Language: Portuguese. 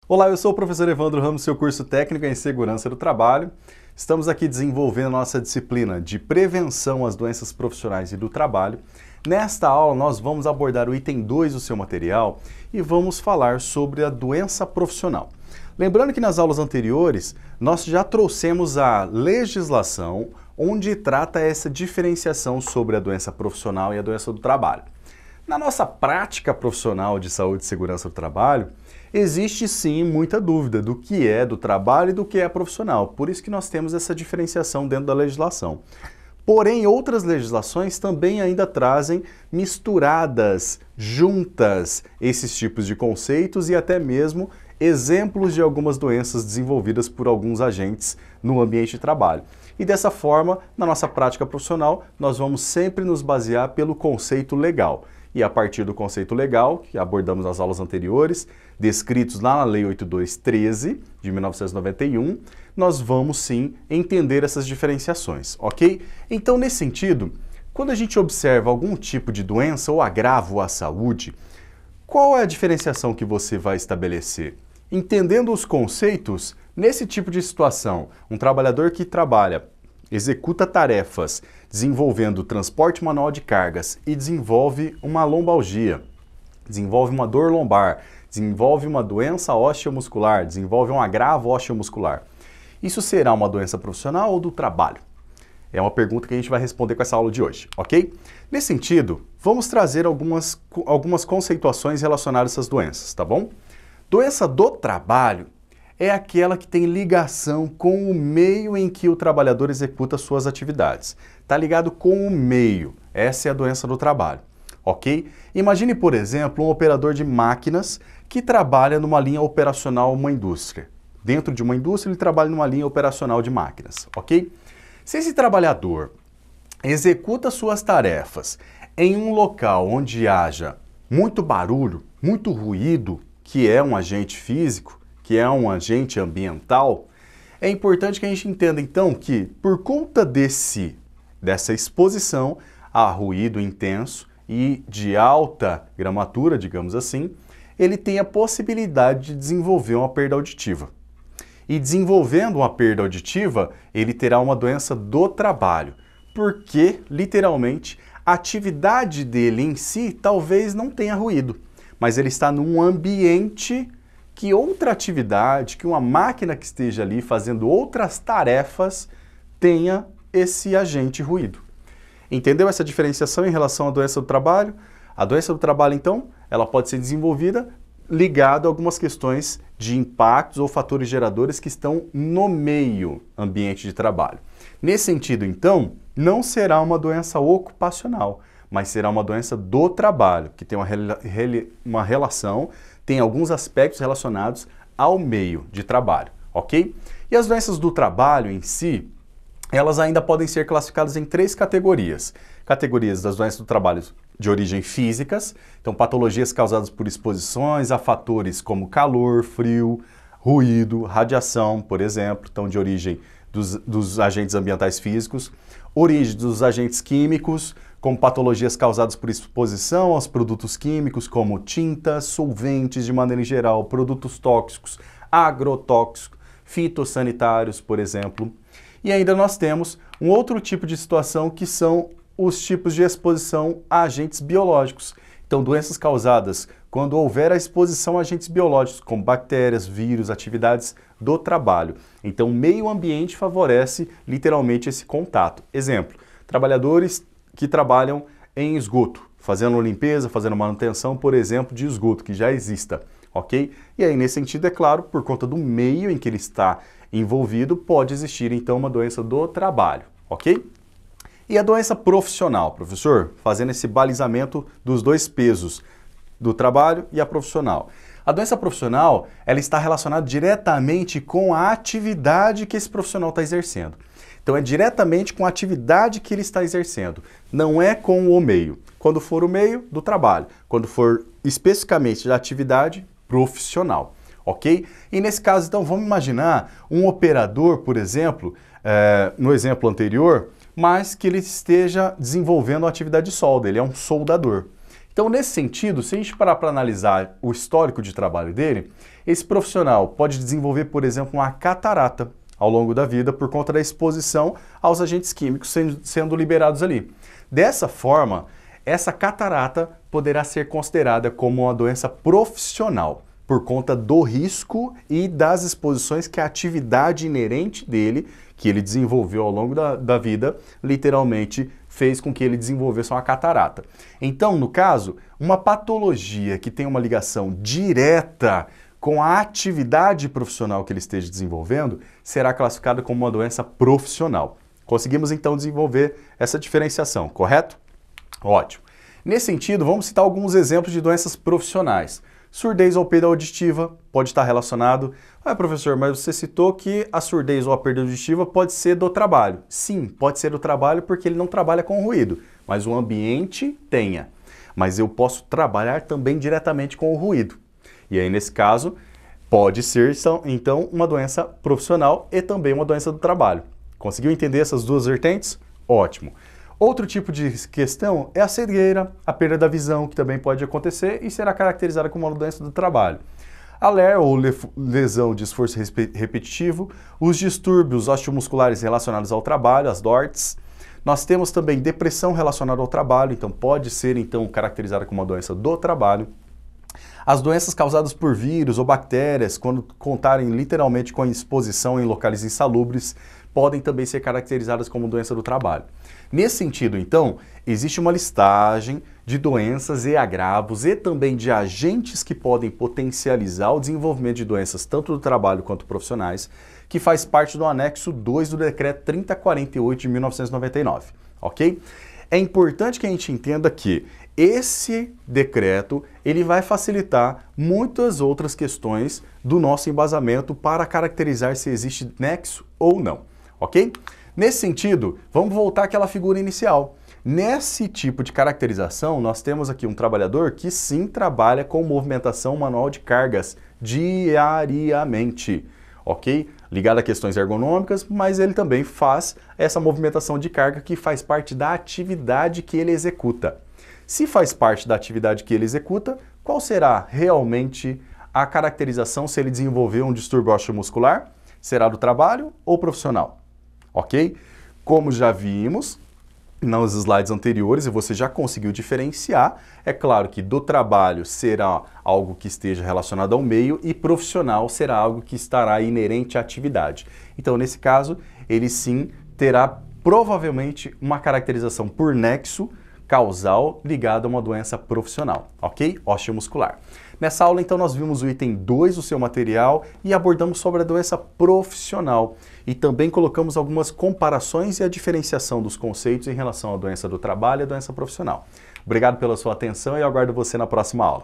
Olá, eu sou o professor Evandro Ramos, seu curso técnico em segurança do trabalho. Estamos aqui desenvolvendo a nossa disciplina de prevenção às doenças profissionais e do trabalho. Nesta aula, nós vamos abordar o item 2 do seu material e vamos falar sobre a doença profissional. Lembrando que nas aulas anteriores, nós já trouxemos a legislação onde trata essa diferenciação sobre a doença profissional e a doença do trabalho. Na nossa prática profissional de saúde e segurança do trabalho, existe sim muita dúvida do que é do trabalho e do que é profissional. Por isso que nós temos essa diferenciação dentro da legislação. Porém, outras legislações também ainda trazem misturadas, juntas, esses tipos de conceitos e até mesmo exemplos de algumas doenças desenvolvidas por alguns agentes no ambiente de trabalho. E dessa forma, na nossa prática profissional, nós vamos sempre nos basear pelo conceito legal. E a partir do conceito legal, que abordamos nas aulas anteriores, descritos lá na Lei 8213 de 1991, nós vamos sim entender essas diferenciações, ok? Então, nesse sentido, quando a gente observa algum tipo de doença ou agravo à saúde, qual é a diferenciação que você vai estabelecer? Entendendo os conceitos, nesse tipo de situação, um trabalhador que trabalha, executa tarefas desenvolvendo transporte manual de cargas e desenvolve uma lombalgia, desenvolve uma dor lombar, desenvolve uma doença osteomuscular, desenvolve um agravo osteomuscular. Isso será uma doença profissional ou do trabalho? É uma pergunta que a gente vai responder com essa aula de hoje, ok? Nesse sentido, vamos trazer algumas conceituações relacionadas a essas doenças, tá bom? Doença do trabalho é aquela que tem ligação com o meio em que o trabalhador executa suas atividades. Está ligado com o meio. Essa é a doença do trabalho, ok? Imagine, por exemplo, um operador de máquinas que trabalha numa linha operacional uma indústria. Dentro de uma indústria, ele trabalha numa linha operacional de máquinas, ok? Se esse trabalhador executa suas tarefas em um local onde haja muito barulho, muito ruído, que é um agente físico, que é um agente ambiental, é importante que a gente entenda então que por conta dessa exposição a ruído intenso e de alta gramatura, digamos assim, ele tem a possibilidade de desenvolver uma perda auditiva. E desenvolvendo uma perda auditiva, ele terá uma doença do trabalho, porque, literalmente, a atividade dele em si talvez não tenha ruído, mas ele está num ambiente que outra atividade, que uma máquina que esteja ali fazendo outras tarefas tenha esse agente ruído. Entendeu essa diferenciação em relação à doença do trabalho? A doença do trabalho, então, ela pode ser desenvolvida ligada a algumas questões de impactos ou fatores geradores que estão no meio ambiente de trabalho. Nesse sentido, então, não será uma doença ocupacional, mas será uma doença do trabalho, que tem uma relação, tem alguns aspectos relacionados ao meio de trabalho, ok? E as doenças do trabalho em si, elas ainda podem ser classificadas em 3 categorias. Categorias das doenças do trabalho de origem físicas, então patologias causadas por exposições a fatores como calor, frio, ruído, radiação, por exemplo, então de origem dos agentes ambientais físicos, origem dos agentes químicos, como patologias causadas por exposição aos produtos químicos, como tintas, solventes de maneira em geral, produtos tóxicos, agrotóxicos, fitossanitários, por exemplo. E ainda nós temos um outro tipo de situação que são os tipos de exposição a agentes biológicos. Então, doenças causadas quando houver a exposição a agentes biológicos, como bactérias, vírus, atividades do trabalho. Então, o meio ambiente favorece literalmente esse contato. Exemplo, trabalhadores que trabalham em esgoto, fazendo limpeza, fazendo manutenção, por exemplo, de esgoto, que já exista, ok? E aí, nesse sentido, é claro, por conta do meio em que ele está envolvido, pode existir, então, uma doença do trabalho, ok? E a doença profissional, professor? Fazendo esse balizamento dos dois pesos, do trabalho e a profissional. A doença profissional, ela está relacionada diretamente com a atividade que esse profissional está exercendo. Então é diretamente com a atividade que ele está exercendo, não é com o meio. Quando for o meio, do trabalho. Quando for especificamente da atividade profissional, ok? E nesse caso, então, vamos imaginar um operador, por exemplo, no exemplo anterior, mas que ele esteja desenvolvendo a atividade de solda, ele é um soldador. Então, nesse sentido, se a gente parar para analisar o histórico de trabalho dele, esse profissional pode desenvolver, por exemplo, uma catarata ao longo da vida por conta da exposição aos agentes químicos sendo liberados ali. Dessa forma, essa catarata poderá ser considerada como uma doença profissional, por conta do risco e das exposições que a atividade inerente dele, que ele desenvolveu ao longo da vida, literalmente fez com que ele desenvolvesse uma catarata. Então, no caso, uma patologia que tem uma ligação direta com a atividade profissional que ele esteja desenvolvendo, será classificada como uma doença profissional. Conseguimos então desenvolver essa diferenciação, correto? Ótimo. Nesse sentido, vamos citar alguns exemplos de doenças profissionais. Surdez ou perda auditiva pode estar relacionado. Professor, mas você citou que a surdez ou a perda auditiva pode ser do trabalho. Sim, pode ser do trabalho porque ele não trabalha com ruído, mas o ambiente tenha. Mas eu posso trabalhar também diretamente com o ruído. E aí, nesse caso, pode ser, então, uma doença profissional e também uma doença do trabalho. Conseguiu entender essas duas vertentes? Ótimo. Outro tipo de questão é a cegueira, a perda da visão, que também pode acontecer e será caracterizada como uma doença do trabalho. A LER, ou lesão de esforço repetitivo, os distúrbios osteomusculares relacionados ao trabalho, as DORTs. Nós temos também depressão relacionada ao trabalho, então pode ser então caracterizada como uma doença do trabalho. As doenças causadas por vírus ou bactérias, quando contarem literalmente com exposição em locais insalubres, podem também ser caracterizadas como doença do trabalho. Nesse sentido, então, existe uma listagem de doenças e agravos e também de agentes que podem potencializar o desenvolvimento de doenças tanto do trabalho quanto profissionais, que faz parte do anexo 2 do Decreto 3048 de 1999, ok? É importante que a gente entenda que esse decreto ele vai facilitar muitas outras questões do nosso embasamento para caracterizar se existe nexo ou não, ok? Nesse sentido, vamos voltar àquela figura inicial. Nesse tipo de caracterização, nós temos aqui um trabalhador que sim trabalha com movimentação manual de cargas diariamente, ok? Ligado a questões ergonômicas, mas ele também faz essa movimentação de carga que faz parte da atividade que ele executa. Se faz parte da atividade que ele executa, qual será realmente a caracterização se ele desenvolver um distúrbio osteomuscular? Será do trabalho ou profissional? Ok? Como já vimos nos slides anteriores e você já conseguiu diferenciar, é claro que do trabalho será algo que esteja relacionado ao meio e profissional será algo que estará inerente à atividade. Então, nesse caso, ele sim terá provavelmente uma caracterização por nexo causal ligado a uma doença profissional, ok? Osteomuscular. Nessa aula, então, nós vimos o item 2 do seu material e abordamos sobre a doença profissional. E também colocamos algumas comparações e a diferenciação dos conceitos em relação à doença do trabalho e à doença profissional. Obrigado pela sua atenção e eu aguardo você na próxima aula.